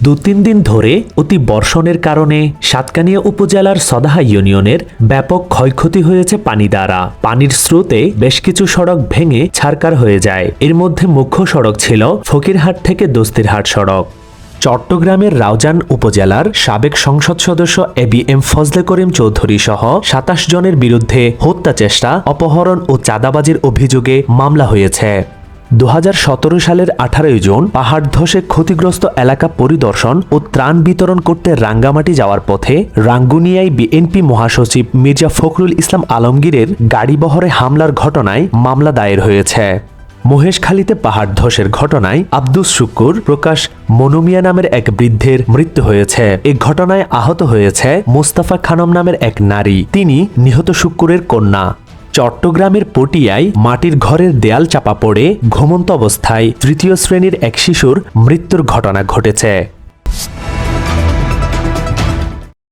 দু-তিন দিন ধরে অতি বর্ষণের কারণে সাতকানিয়া উপজেলার সদাহা ইউনিয়নের ব্যাপক ক্ষয়ক্ষতি হয়েছে পানি দ্বারা। পানির স্রোতে বেশ কিছু সড়ক ভেঙে ছারকার হয়ে যায়। এর মধ্যে মুখ্য সড়ক ছিল ফকিরহাট থেকে দস্তিরহাট সড়ক। চট্টগ্রামের রাউজান উপজেলার সাবেক সংসদ সদস্য এবিএম ফজলে করিম চৌধুরী সহ ২৭ জনের বিরুদ্ধে হত্যা চেষ্টা, অপহরণ ও চাঁদাবাজির অভিযোগে মামলা হয়েছে। ২০১৭ সালের ১৮ জুন পাহাড় ধসে ক্ষতিগ্রস্ত এলাকা পরিদর্শন ও ত্রাণ বিতরণ করতে রাঙ্গামাটি যাওয়ার পথে রাঙ্গুনিয়ায় বিএনপি মহাসচিব মির্জা ফখরুল ইসলাম আলমগীরের গাড়িবহরে হামলার ঘটনায় মামলা দায়ের হয়েছে। মহেশখালীতে পাহাড় ধসের ঘটনায় আব্দুস শুক্কুর প্রকাশ মনুমিয়া নামের এক বৃদ্ধের মৃত্যু হয়েছে। এ ঘটনায় আহত হয়েছে মোস্তাফা খানম নামের এক নারী, তিনি নিহত শুক্কুরের কন্যা। চট্টগ্রামের পটিয়ায় মাটির ঘরের দেয়াল চাপা পড়ে ঘুমন্ত অবস্থায় তৃতীয় শ্রেণীর এক শিশুর মৃত্যুর ঘটনা ঘটেছে।